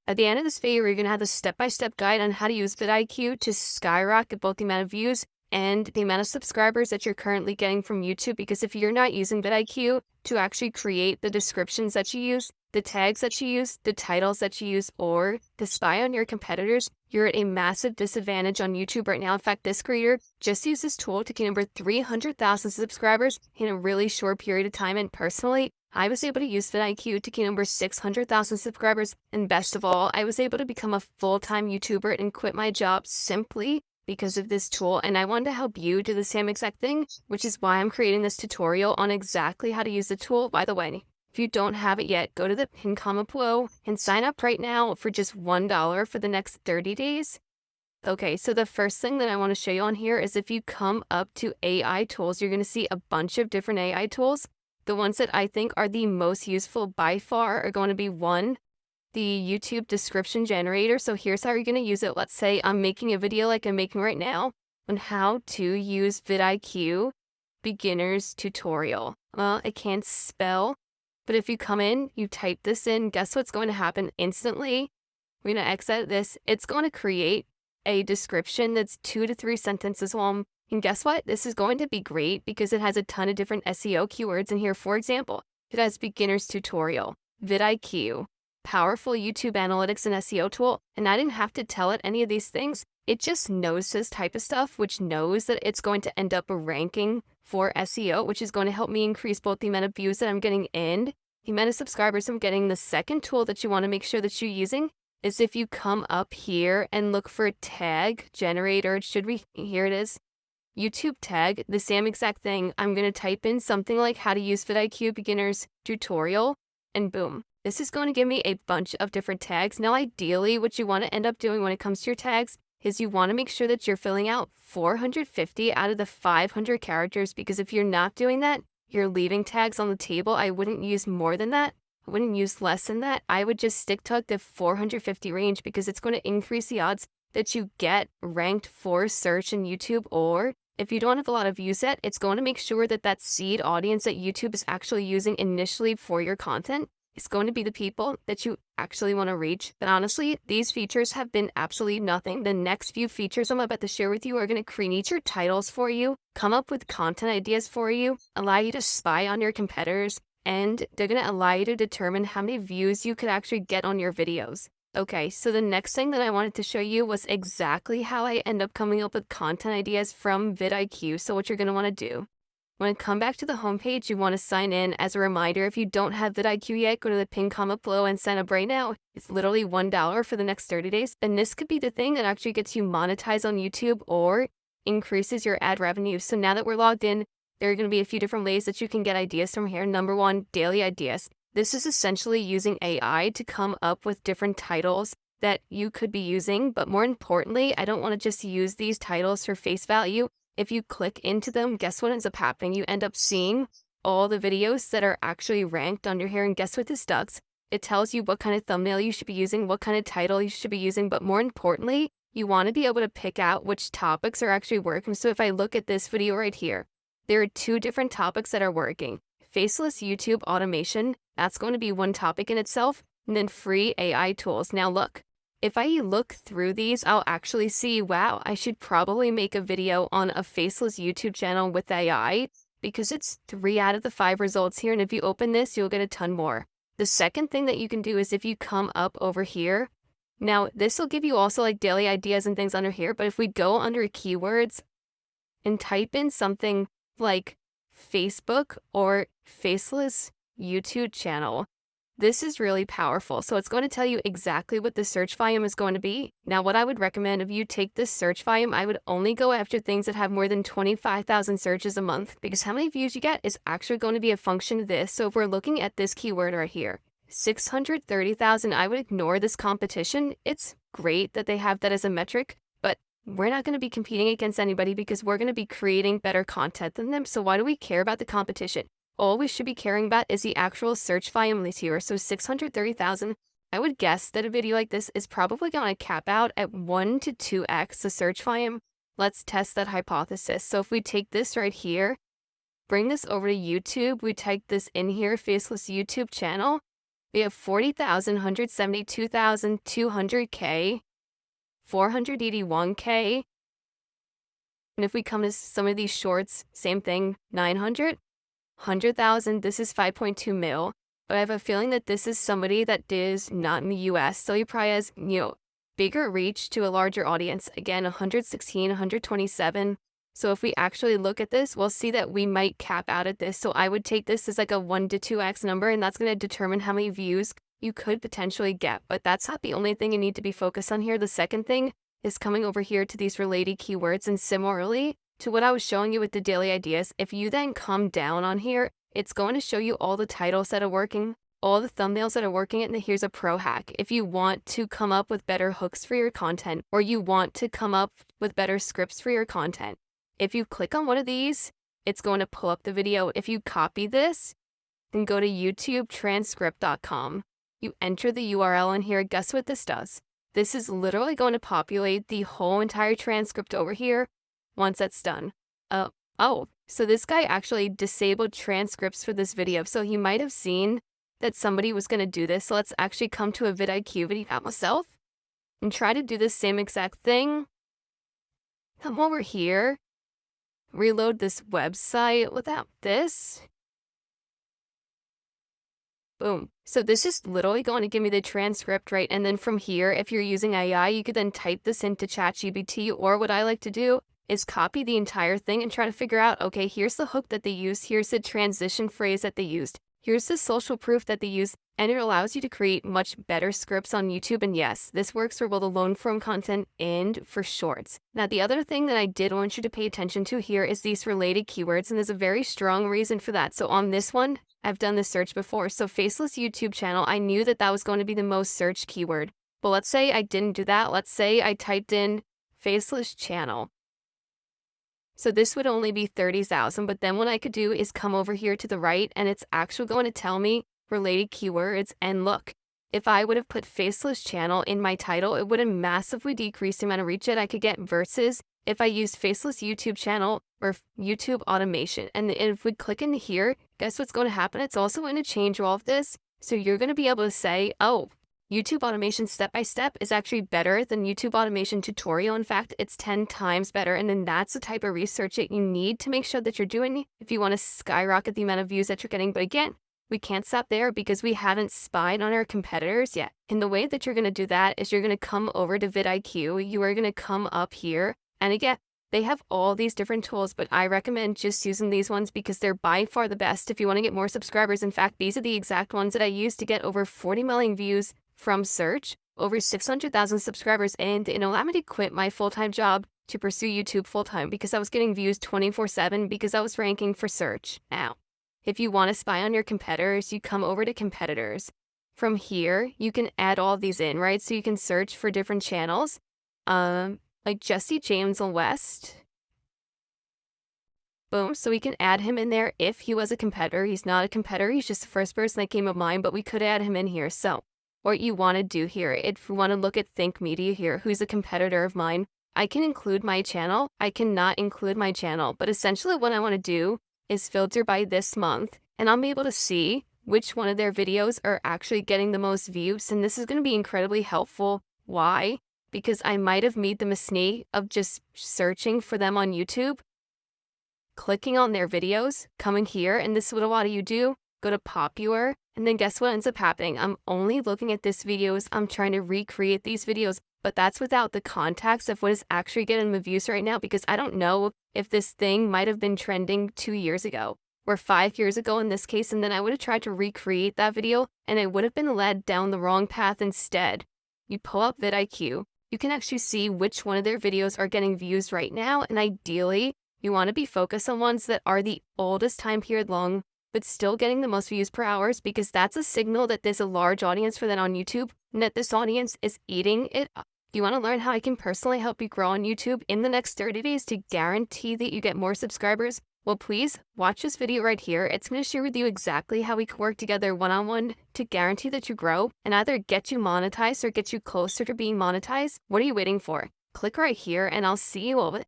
At the end of this video, you're going to have a step-by-step guide on how to use VidIQ to skyrocket both the amount of views and the amount of subscribers that you're currently getting from YouTube. Because if you're not using VidIQ to actually create the descriptions that you use, the tags that you use, the titles that you use, or to spy on your competitors, you're at a massive disadvantage on YouTube right now. In fact, this creator just used this tool to get over 300,000 subscribers in a really short period of time. And personally, I was able to use VidIQ to gain over 600,000 subscribers. And best of all, I was able to become a full-time YouTuber and quit my job simply because of this tool. And I wanted to help you do the same exact thing, which is why I'm creating this tutorial on exactly how to use the tool. By the way, if you don't have it yet, go to the pinned comment below and sign up right now for just $1 for the next 30 days. Okay, so the first thing that I want to show you on here is if you come up to AI tools, you're going to see a bunch of different AI tools. The ones that I think are the most useful by far are going to be one, the YouTube description generator. So here's how you're going to use it. Let's say I'm making a video like I'm making right now on how to use VidIQ beginner's tutorial. Well, I can't spell, but if you come in, you type this in, guess what's going to happen instantly? We're going to exit this. It's going to create a description that's 2 to 3 sentences long. And guess what? This is going to be great because it has a ton of different SEO keywords in here. For example, it has beginner's tutorial, VidIQ, powerful YouTube analytics and SEO tool. And I didn't have to tell it any of these things. It just knows this type of stuff, which knows that it's going to end up ranking for SEO, which is going to help me increase both the amount of views that I'm getting and the amount of subscribers I'm getting. The second tool that you want to make sure that you're using is if you come up here and look for a tag generator. It should be, here it is. YouTube tag, the same exact thing. I'm going to type in something like how to use VidIQ beginners tutorial, and boom. This is going to give me a bunch of different tags. Now, ideally, what you want to end up doing when it comes to your tags is you want to make sure that you're filling out 450 out of the 500 characters, because if you're not doing that, you're leaving tags on the table. I wouldn't use more than that. I wouldn't use less than that. I would just stick to the 450 range because it's going to increase the odds that you get ranked for search in YouTube. Or if you don't have a lot of views yet, it's going to make sure that that seed audience that YouTube is actually using initially for your content is going to be the people that you actually want to reach. But honestly, these features have been absolutely nothing. The next few features I'm about to share with you are going to create your titles for you, come up with content ideas for you, allow you to spy on your competitors, and they're going to allow you to determine how many views you could actually get on your videos. Okay, so the next thing that I wanted to show you was exactly how I end up coming up with content ideas from VidIQ. So what you're going to want to do, when you come back to the homepage, you want to sign in. As a reminder, if you don't have VidIQ yet, go to the pinned comment below and sign up right now. It's literally $1 for the next 30 days. And this could be the thing that actually gets you monetized on YouTube or increases your ad revenue. So now that we're logged in, there are going to be a few different ways that you can get ideas from here. Number one, daily ideas. This is essentially using AI to come up with different titles that you could be using. But more importantly, I don't want to just use these titles for face value. If you click into them, guess what ends up happening? You end up seeing all the videos that are actually ranked under here. And guess what this does? It tells you what kind of thumbnail you should be using, what kind of title you should be using. But more importantly, you want to be able to pick out which topics are actually working. So if I look at this video right here, there are 2 different topics that are working. Faceless YouTube automation, that's going to be one topic in itself, and then free AI tools. Now look, if I look through these, I'll actually see, wow, I should probably make a video on a faceless YouTube channel with AI because it's 3 out of the 5 results here. And if you open this, you'll get a ton more. The second thing that you can do is if you come up over here, now this will give you also like daily ideas and things under here. But if we go under keywords and type in something like Facebook or faceless YouTube channel, this is really powerful. So it's going to tell you exactly what the search volume is going to be. Now, what I would recommend if you take this search volume, I would only go after things that have more than 25,000 searches a month, because how many views you get is actually going to be a function of this. So if we're looking at this keyword right here, 630,000, I would ignore this competition. It's great that they have that as a metric, but we're not going to be competing against anybody because we're going to be creating better content than them. So why do we care about the competition? All we should be caring about is the actual search volume here. So 630,000, I would guess that a video like this is probably going to cap out at 1 to 2x the search volume. Let's test that hypothesis. So if we take this right here, bring this over to YouTube, we type this in here, faceless YouTube channel, We have 40,000, 172,200K, 481K. And if we come to some of these shorts, same thing, 900, 100,000, this is 5.2 mil. But I have a feeling that this is somebody that is not in the US, so he probably has, bigger reach to a larger audience. Again, 116, 127. So if we actually look at this, we'll see that we might cap out at this. So I would take this as like a 1 to 2x number, and that's going to determine how many views you could potentially get. But that's not the only thing you need to be focused on here. The second thing is coming over here to these related keywords, and similarly to what I was showing you with the daily ideas, if you then come down on here, it's going to show you all the titles that are working, all the thumbnails that are working, and here's a pro hack. If you want to come up with better hooks for your content, or you want to come up with better scripts for your content, if you click on one of these, it's going to pull up the video. If you copy this, then go to YouTubeTranscript.com. You enter the URL in here. Guess what this does? This is literally going to populate the whole entire transcript over here once that's done. So this guy actually disabled transcripts for this video. So he might have seen that somebody was going to do this. So let's actually come to a VidIQ video myself and try to do the same exact thing. Come over here, reload this website without this. Boom. So this is literally going to give me the transcript, right? And then from here, if you're using AI, you could then type this into ChatGPT, or what I like to do is copy the entire thing and try to figure out, okay, here's the hook that they used, here's the transition phrase that they used, here's the social proof that they used, and it allows you to create much better scripts on YouTube. And yes, this works for both the long form content and for shorts. Now, the other thing that I did want you to pay attention to here is these related keywords, and there's a very strong reason for that. So on this one, I've done this search before. So faceless YouTube channel, I knew that that was going to be the most searched keyword. But let's say I didn't do that. Let's say I typed in faceless channel. So this would only be 30,000, but then what I could do is come over here to the right, and it's actually going to tell me related keywords. And look, if I would have put faceless channel in my title, it would have massively decreased the amount of reach that I could get versus if I used faceless YouTube channel or YouTube automation. And if we click into here, guess what's going to happen? It's also going to change all of this. So you're going to be able to say, oh, YouTube automation step-by-step is actually better than YouTube automation tutorial. In fact, it's 10 times better. And then that's the type of research that you need to make sure that you're doing if you want to skyrocket the amount of views that you're getting. But again, we can't stop there because we haven't spied on our competitors yet. And the way that you're going to do that is you're going to come over to VidIQ. You are going to come up here. And again, they have all these different tools, but I recommend just using these ones because they're by far the best if you want to get more subscribers. In fact, these are the exact ones that I used to get over 40 million views from search, over 600,000 subscribers, and it allowed me to quit my full-time job to pursue YouTube full-time because I was getting views 24/7 because I was ranking for search. Now, if you want to spy on your competitors, you come over to competitors. From here, you can add all of these in, right? So you can search for different channels, like Jesse James West. Boom. So we can add him in there if he was a competitor. He's not a competitor. He's just the first person that came to mind, but we could add him in here. So what you want to do here, if you want to look at Think Media here, who's a competitor of mine, I can include my channel. I cannot include my channel, but essentially what I want to do is filter by this month, and I'll be able to see which one of their videos are actually getting the most views. And this is going to be incredibly helpful. Why? Because I might have made the mistake of just searching for them on YouTube, clicking on their videos, coming here, and this is what a lot of you do. Go to popular, and then guess what ends up happening? I'm only looking at this videos. I'm trying to recreate these videos, but that's without the context of what is actually getting the views right now, because I don't know if this thing might have been trending 2 years ago or 5 years ago in this case, and then I would have tried to recreate that video, and I would have been led down the wrong path instead. You pull up VidIQ. You can actually see which one of their videos are getting views right now, and ideally, you want to be focused on ones that are the oldest time period long, but still getting the most views per hour, because that's a signal that there's a large audience for that on YouTube, and that this audience is eating it up. You want to learn how I can personally help you grow on YouTube in the next 30 days to guarantee that you get more subscribers? Well, please watch this video right here. It's going to share with you exactly how we can work together one-on-one to guarantee that you grow and either get you monetized or get you closer to being monetized. What are you waiting for? Click right here and I'll see you over